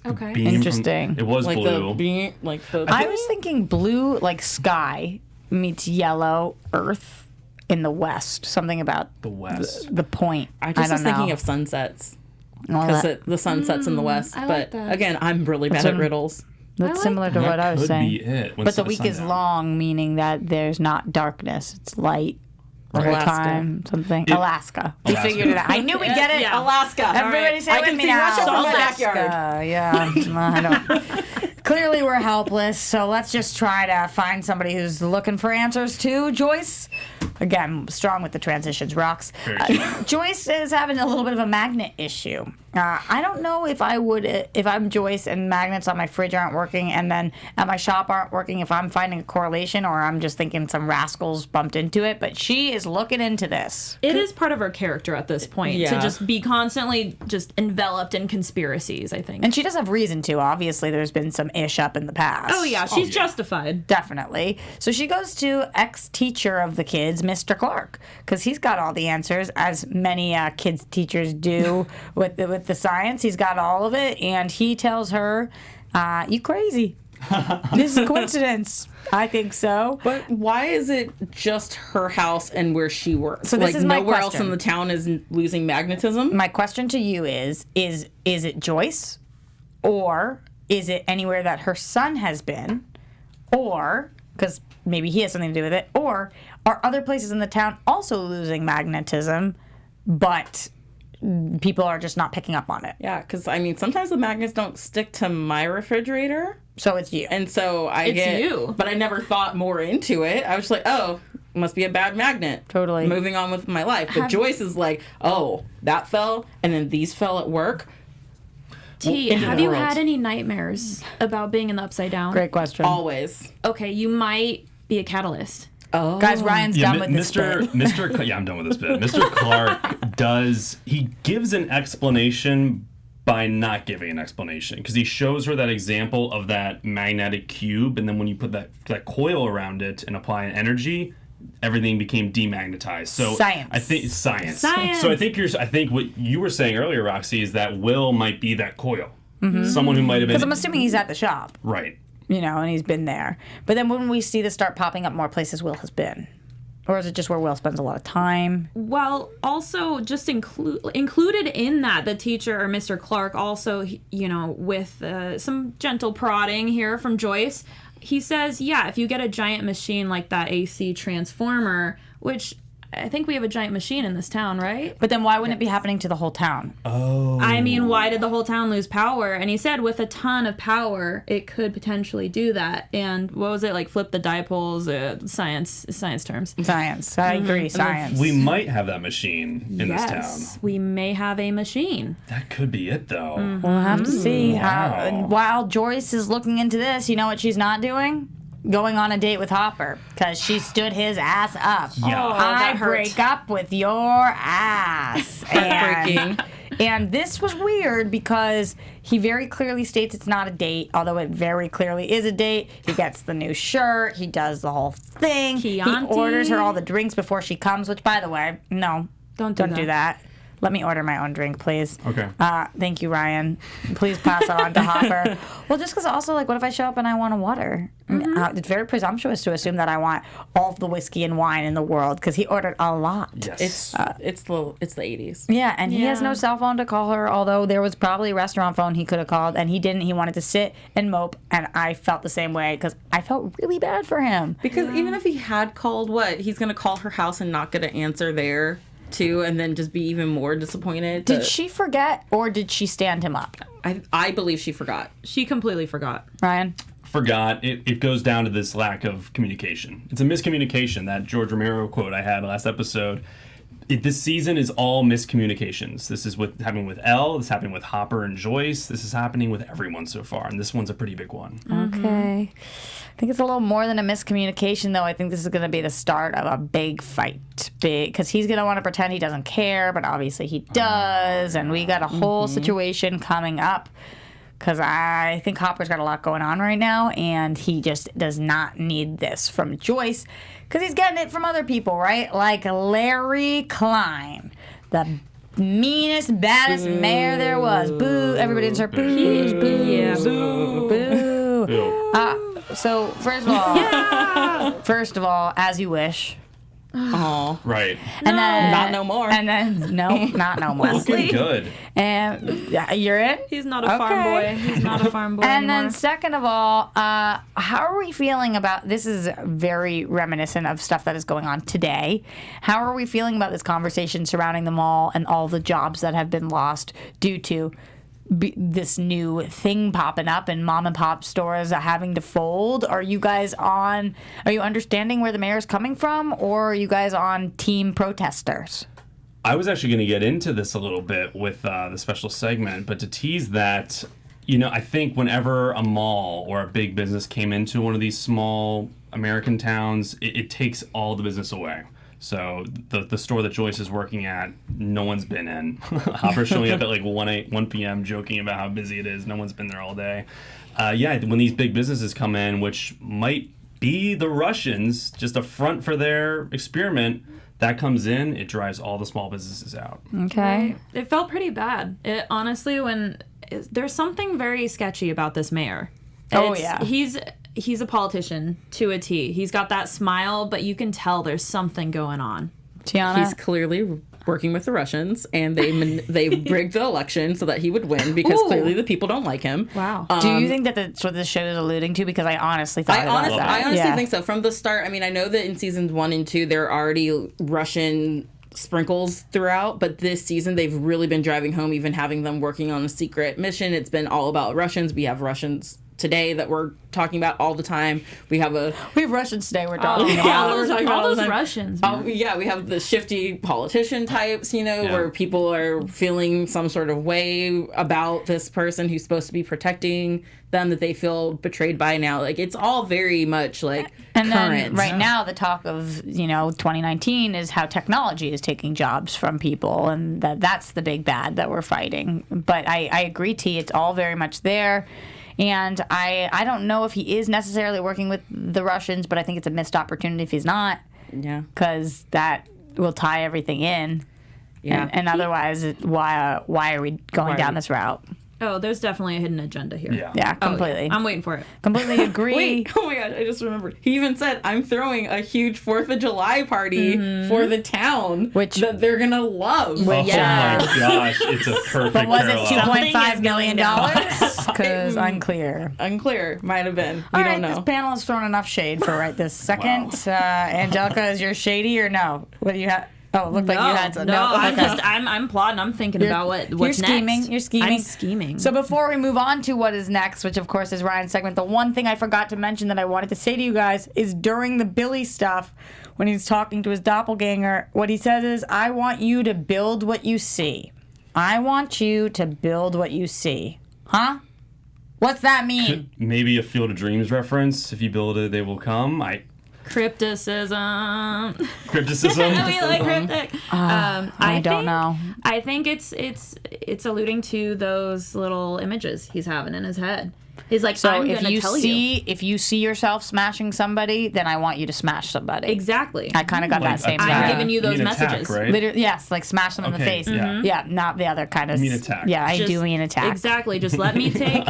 Speaker 3: Okay.
Speaker 4: Beam from-
Speaker 1: Interesting.
Speaker 4: it was
Speaker 5: Like
Speaker 4: blue.
Speaker 5: the beam, like the.
Speaker 1: I was thinking blue, like sky, meets yellow, earth in the west. Something about
Speaker 4: the west.
Speaker 1: the point.
Speaker 5: I just
Speaker 1: don't
Speaker 5: was thinking
Speaker 1: know.
Speaker 5: of sunsets
Speaker 1: Well,
Speaker 5: because
Speaker 1: that-
Speaker 5: the sun sets in the west.
Speaker 3: I
Speaker 5: but
Speaker 3: like that.
Speaker 5: again, I'm really bad at riddles.
Speaker 1: that's
Speaker 3: like
Speaker 1: similar to
Speaker 4: That
Speaker 1: what I was
Speaker 4: could
Speaker 1: saying.
Speaker 4: be it.
Speaker 1: But the week is long, meaning that there's not darkness. It's light the whole
Speaker 5: Alaska.
Speaker 1: time. Something. Alaska. We
Speaker 4: Alaska.
Speaker 1: figured it out. I knew we'd get it.
Speaker 3: Yeah.
Speaker 5: Alaska.
Speaker 1: Everybody say
Speaker 5: I
Speaker 1: it with
Speaker 5: can
Speaker 1: me
Speaker 5: see
Speaker 1: now.
Speaker 5: Russia from my
Speaker 1: Alaska.
Speaker 5: backyard.
Speaker 1: Yeah. I don't. Clearly, we're helpless. So let's just try to find somebody who's looking for answers too. Joyce. Again, strong with the transitions, Rox. Joyce is having a little bit of a magnet issue. I don't know if I would, if I'm Joyce and magnets on my fridge aren't working and then at my shop aren't working, if I'm finding a correlation or I'm just thinking some rascals bumped into it. But she is looking into this.
Speaker 3: It is part of her character at this point to
Speaker 5: Yeah.
Speaker 3: just be constantly just enveloped in conspiracies, I think.
Speaker 1: And she does have reason to. Obviously, there's been some ish up in the past.
Speaker 3: Oh, yeah. She's justified.
Speaker 1: Definitely. So she goes to ex-teacher of the kids, Mr. Clark, because he's got all the answers, as many kids teachers do with the science. He's got all of it, and he tells her, "You crazy? This is a coincidence." I think so.
Speaker 5: But why is it just her house and where she works?
Speaker 1: So this
Speaker 5: like
Speaker 1: is my
Speaker 5: nowhere else
Speaker 1: question.
Speaker 5: in the town is losing magnetism?
Speaker 1: My question to you is it Joyce, or is it anywhere that her son has been, or because maybe he has something to do with it, or are other places in the town also losing magnetism, but people are just not picking up on it.
Speaker 5: Yeah, because I mean, sometimes the magnets don't stick to my refrigerator.
Speaker 1: So it's you.
Speaker 5: And so but I never thought more into it. I was just like, oh, must be a bad magnet.
Speaker 1: Totally.
Speaker 5: Moving on with my life. But Joyce is like, oh, that fell, and then these fell at work.
Speaker 3: Have you had any nightmares about being in the Upside Down?
Speaker 1: Great question.
Speaker 5: Always.
Speaker 3: Okay, you might be a catalyst.
Speaker 5: Oh.
Speaker 1: Guys, Ryan's done with this bit.
Speaker 4: I'm done with this bit. Mr. Clark he gives an explanation by not giving an explanation, because he shows her that example of that magnetic cube, and then when you put that coil around it and apply an energy, everything became demagnetized. So
Speaker 1: science.
Speaker 4: I think it's science. So I think what you were saying earlier, Roxy, is that Will might be that coil. Mm-hmm. Someone who might have been.
Speaker 1: Because I'm assuming he's at the shop.
Speaker 4: Right.
Speaker 1: And he's been there. But then when we see this start popping up more places Will has been? Or is it just where Will spends a lot of time?
Speaker 3: Well, also just included in that, the teacher or Mr. Clark also, with some gentle prodding here from Joyce, he says, yeah, if you get a giant machine like that AC transformer, which I think we have a giant machine in this town, right?
Speaker 1: But then why wouldn't it be happening to the whole town?
Speaker 4: Oh.
Speaker 3: I mean, why did the whole town lose power? And he said with a ton of power, it could potentially do that. And what was it, like flip the dipoles? Science terms.
Speaker 1: Science. I agree, science.
Speaker 4: We might have that machine in this town.
Speaker 3: We may have a machine.
Speaker 4: That could be it, though.
Speaker 1: We'll have to see.
Speaker 4: Wow.
Speaker 1: While Joyce is looking into this, you know what she's not doing? Going on a date with Hopper, because she stood his ass up.
Speaker 4: Yeah.
Speaker 1: I break up with your ass.
Speaker 5: Heartbreaking.
Speaker 1: And this was weird because he very clearly states it's not a date, although it very clearly is a date. He gets the new shirt. He does the whole thing.
Speaker 3: Chianti.
Speaker 1: He orders her all the drinks before she comes, which, by the way, no. Don't do that. Let me order my own drink, please.
Speaker 4: Okay.
Speaker 1: Thank you, Ryan. Please pass it on to Hopper. Well, just because also, what if I show up and I want a water? It's very presumptuous to assume that I want all of the whiskey and wine in the world, because he ordered a lot.
Speaker 4: Yes.
Speaker 5: It's the 80s.
Speaker 1: Yeah, and he has no cell phone to call her, although there was probably a restaurant phone he could have called, and he didn't. He wanted to sit and mope, and I felt the same way, because I felt really bad for him.
Speaker 5: Because even if he had called, he's going to call her house and not get an answer there, too, and then just be even more disappointed.
Speaker 1: Did she forget, or did she stand him up?
Speaker 5: I believe she forgot.
Speaker 3: She completely forgot.
Speaker 1: Ryan?
Speaker 4: Forgot. It goes down to this lack of communication. It's a miscommunication. That George Romero quote I had last episode. This season is all miscommunications. This is happening with Elle. This is happening with Hopper and Joyce. This is happening with everyone so far, and this one's a pretty big one.
Speaker 1: Okay. I think it's a little more than a miscommunication, though. I think this is going to be the start of a big fight. Because he's going to want to pretend he doesn't care, but obviously he does. And we got a whole situation coming up. Because I think Hopper's got a lot going on right now, and he just does not need this from Joyce. Because he's getting it from other people, right? Like Larry Klein, the meanest, baddest mayor there was. Boo. Everybody insert boo. Boo.
Speaker 3: Yeah,
Speaker 1: boo. Boo. So, first of all, as you wish.
Speaker 5: Oh,
Speaker 4: right.
Speaker 1: And then
Speaker 5: not no more.
Speaker 1: And then not no more.
Speaker 4: Looking good.
Speaker 1: And you're in?
Speaker 3: He's not a farm boy. He's not a farm boy
Speaker 1: And
Speaker 3: anymore.
Speaker 1: then second of all, how are we feeling about this? Is very reminiscent of stuff that is going on today. How are we feeling about this conversation surrounding the mall and all the jobs that have been lost due to this new thing popping up and mom and pop stores having to fold? Are you understanding where the mayor's coming from, or are you guys on team protesters?
Speaker 4: I was actually going to get into this a little bit with the special segment, but to tease that, I think whenever a mall or a big business came into one of these small American towns, it takes all the business away. So the store that Joyce is working at, no one's been in. Hopper's showing up at 1 p.m. joking about how busy it is. No one's been there all day. When these big businesses come in, which might be the Russians, just a front for their experiment, that comes in, it drives all the small businesses out.
Speaker 1: Okay.
Speaker 3: It felt pretty bad. Honestly, there's something very sketchy about this mayor. He's a politician to a T. He's got that smile, but you can tell there's something going on.
Speaker 1: Tiona?
Speaker 5: He's clearly working with the Russians, and they rigged the election so that he would win, because clearly the people don't like him.
Speaker 3: Wow.
Speaker 1: Do you think that that's what this show is alluding to? Because I honestly thought
Speaker 5: I honestly
Speaker 1: Yeah.
Speaker 5: think so. From the start, I know that in seasons 1 and 2, there are already Russian sprinkles throughout, but this season they've really been driving home, even having them working on a secret mission. It's been all about Russians. We have Russians today that we're talking about all the time. We have
Speaker 1: Russians today we're talking about.
Speaker 5: Yeah, we're talking about
Speaker 3: all
Speaker 5: all the
Speaker 3: those
Speaker 5: time.
Speaker 3: Russians.
Speaker 5: Yeah, we have the shifty politician types, where people are feeling some sort of way about this person who's supposed to be protecting them that they feel betrayed by now. Like, it's all very much like
Speaker 1: And
Speaker 5: current.
Speaker 1: then right now the talk of 2019 is how technology is taking jobs from people, and that's the big bad that we're fighting. But I agree, T. It's all very much there. And I don't know if he is necessarily working with the Russians, but I think it's a missed opportunity if he's not.
Speaker 5: Yeah.
Speaker 1: Because that will tie everything in.
Speaker 5: Yeah.
Speaker 1: And otherwise, why are we going down this route?
Speaker 3: Oh, there's definitely a hidden agenda here.
Speaker 1: Yeah, completely.
Speaker 3: I'm waiting for it.
Speaker 1: Completely agree.
Speaker 5: Wait, oh my gosh, I just remembered. He even said, I'm throwing a huge 4th of July party for the town that they're going to love.
Speaker 4: Oh my gosh, it's a perfect
Speaker 1: But was
Speaker 4: parallel.
Speaker 1: it $2.5 million? Because unclear.
Speaker 5: Unclear. Might have been. We
Speaker 1: All
Speaker 5: don't
Speaker 1: right,
Speaker 5: know.
Speaker 1: this panel has thrown enough shade for right this second. Angelica, is yours shady or no? What do you have? Oh, it looked like you had some.
Speaker 3: I'm plotting. I'm thinking about what's next.
Speaker 1: You're scheming.
Speaker 3: I'm scheming.
Speaker 1: So before we move on to what is next, which of course is Ryan's segment, the one thing I forgot to mention that I wanted to say to you guys is during the Billy stuff, when he's talking to his doppelganger, what he says is, I want you to build what you see. I want you to build what you see. Huh? What's that mean?
Speaker 4: Maybe a Field of Dreams reference. If you build it, they will come.
Speaker 3: Crypticism.
Speaker 4: Crypticism?
Speaker 3: We like cryptic.
Speaker 1: I don't know.
Speaker 3: I think it's alluding to those little images he's having in his head. He's like,
Speaker 1: So
Speaker 3: I'm
Speaker 1: if
Speaker 3: gonna
Speaker 1: you
Speaker 3: tell
Speaker 1: see if you see yourself smashing somebody, then I want you to smash somebody.
Speaker 3: Exactly.
Speaker 1: I kind of got
Speaker 4: Like
Speaker 1: that same
Speaker 3: I'm
Speaker 1: vibe.
Speaker 3: giving you those
Speaker 4: mean attack,
Speaker 3: messages.
Speaker 4: right?
Speaker 1: Literally, yes, like smash them in the
Speaker 4: Okay,
Speaker 1: face.
Speaker 4: yeah.
Speaker 1: Yeah, not the other kind of.
Speaker 4: You mean attack.
Speaker 1: Yeah, I
Speaker 3: Just-
Speaker 1: do mean attack.
Speaker 3: Exactly. Just let me
Speaker 1: Build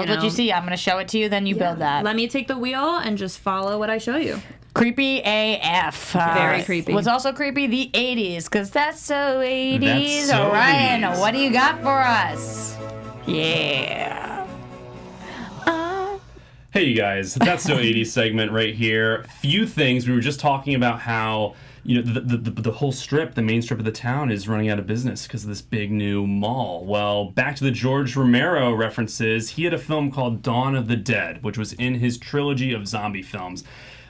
Speaker 1: what you see. I'm gonna show it to you, then you build that.
Speaker 3: Let me take the wheel and just follow what I show you.
Speaker 1: Creepy AF.
Speaker 3: Very creepy.
Speaker 1: What's also creepy? The 80s, because that's so 80s.
Speaker 4: That's so
Speaker 1: Ryan,
Speaker 4: 80s.
Speaker 1: what do you got for us? Yeah.
Speaker 4: Hey, you guys, that's so 80s segment right here. Few things. We were just talking about how the whole strip, the main strip of the town, is running out of business because of this big new mall. Well, back to the George Romero references. He had a film called Dawn of the Dead, which was in his trilogy of zombie films,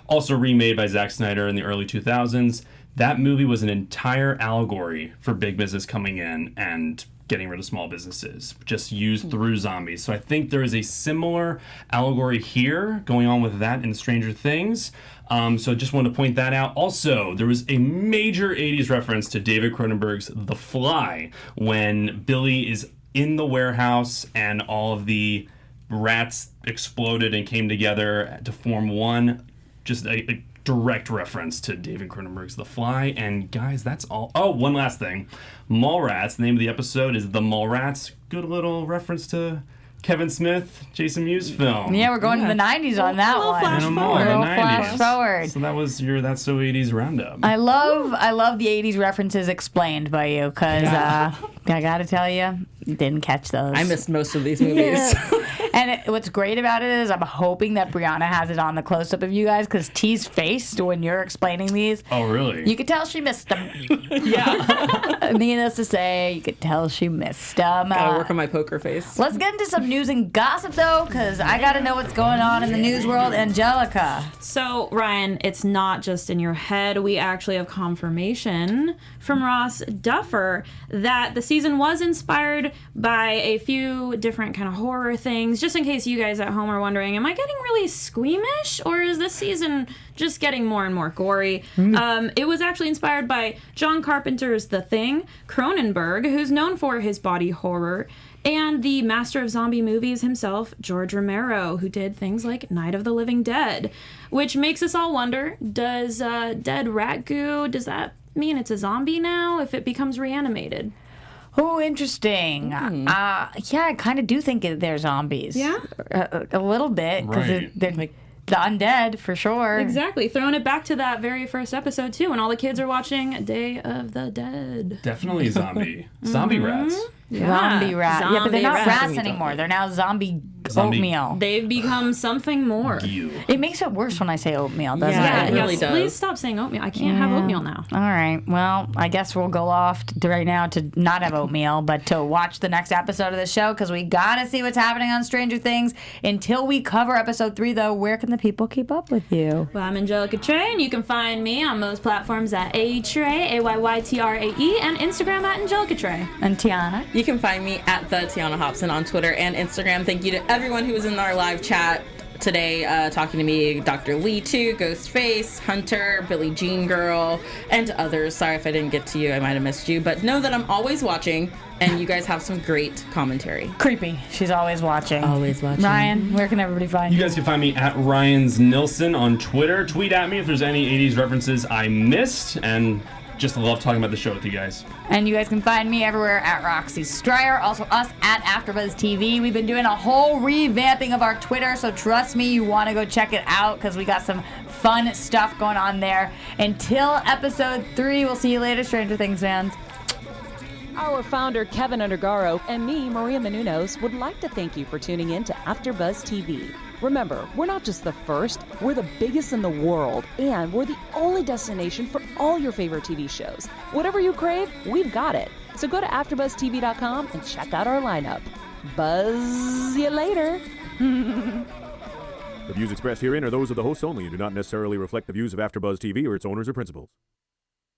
Speaker 4: also remade by Zack Snyder in the early 2000s. That movie was an entire allegory for big business coming in and getting rid of small businesses, just used through zombies. So I think there is a similar allegory here going on with that in Stranger Things. So just wanted to point that out. Also, there was a major 80s reference to David Cronenberg's The Fly when Billy is in the warehouse and all of the rats exploded and came together to form one, just a direct reference to David Cronenberg's The Fly. And guys, that's all. Oh, one last thing. Mallrats, the name of the episode is The Mallrats. Good little reference to Kevin Smith, Jason Mewes film.
Speaker 1: Yeah, we're going to the 90s on that one.
Speaker 3: flash
Speaker 4: In a
Speaker 3: forward.
Speaker 4: mall in the
Speaker 1: Little flash
Speaker 4: 90s.
Speaker 1: forward.
Speaker 4: So that was your That's So 80s roundup.
Speaker 1: I love the 80s references explained by you, because I gotta tell you, didn't catch those.
Speaker 5: I missed most of these movies.
Speaker 1: And what's great about it is I'm hoping that Brianna has it on the close-up of you guys, because T's face when you're explaining these,
Speaker 4: Oh, really?
Speaker 1: you could tell she missed them.
Speaker 5: Yeah.
Speaker 1: Needless to say, you could tell she missed them.
Speaker 5: Gotta work on my poker face.
Speaker 1: Let's get into some news and gossip, though, because I gotta know what's going on in the news world. Angelica.
Speaker 3: So, Ryan, it's not just in your head. We actually have confirmation from Ross Duffer that the season was inspired by a few different kind of horror things. Just in case you guys at home are wondering, am I getting really squeamish, or is this season just getting more and more gory? It was actually inspired by John Carpenter's The Thing, Cronenberg, who's known for his body horror, and the master of zombie movies himself, George Romero, who did things like Night of the Living Dead, which makes us all wonder, does dead rat goo, does that mean it's a zombie now if it becomes reanimated?
Speaker 1: Oh, interesting. Yeah, I kind of do think they're zombies.
Speaker 3: Yeah?
Speaker 1: A little bit, because
Speaker 4: Right.
Speaker 1: they're like the undead, for sure.
Speaker 3: Exactly. Throwing it back to that very first episode, too, when all the kids are watching Day of the Dead.
Speaker 4: Definitely zombie. Zombie rats.
Speaker 1: Zombie rat. Yeah, but they're
Speaker 3: Zombie
Speaker 1: not
Speaker 3: rat.
Speaker 1: rats anymore. They're now zombie
Speaker 4: Zombie
Speaker 1: oatmeal.
Speaker 3: They've become something more.
Speaker 4: You.
Speaker 1: It makes it worse when I say oatmeal, doesn't
Speaker 5: Yeah,
Speaker 1: it?
Speaker 5: it really
Speaker 3: yes,
Speaker 5: does.
Speaker 3: please stop saying oatmeal. I can't have oatmeal now.
Speaker 1: All right. Well, I guess we'll go off right now to not have oatmeal, but to watch the next episode of the show because we got to see what's happening on Stranger Things. Until we cover episode 3, though, where can the people keep up with you?
Speaker 3: Well, I'm Angelica Trae, and you can find me on most platforms at ATrae, AYYTRAE, and Instagram at Angelica Trae.
Speaker 1: And Tiona?
Speaker 5: You can find me at the Tiona Hobson on Twitter and Instagram. Thank you to everyone who was in our live chat today talking to me, Dr. Lee too, Ghostface, Hunter, Billie Jean Girl, and others. Sorry if I didn't get to you. I might have missed you. But know that I'm always watching, and you guys have some great commentary.
Speaker 1: Creepy. She's always watching.
Speaker 5: Always watching.
Speaker 1: Ryan, where can everybody find
Speaker 4: You
Speaker 1: you?
Speaker 4: guys can find me at Ryan's Nilsen on Twitter. Tweet at me if there's any 80s references I missed, and just love talking about the show with you guys.
Speaker 1: And you guys can find me everywhere at Roxy Striar. Also us at AfterBuzz TV. We've been doing a whole revamping of our Twitter, so trust me, you want to go check it out because we got some fun stuff going on there. Until episode 3, we'll see you later, Stranger Things fans.
Speaker 2: Our founder, Keven Undergaro, and me, Maria Menounos, would like to thank you for tuning in to AfterBuzz TV. Remember, we're not just the first, we're the biggest in the world, and we're the only destination for all your favorite TV shows. Whatever you crave, we've got it. So go to AfterBuzzTV.com and check out our lineup. Buzz you later.
Speaker 6: The views expressed herein are those of the hosts only and do not necessarily reflect the views of AfterBuzz TV or its owners or principals.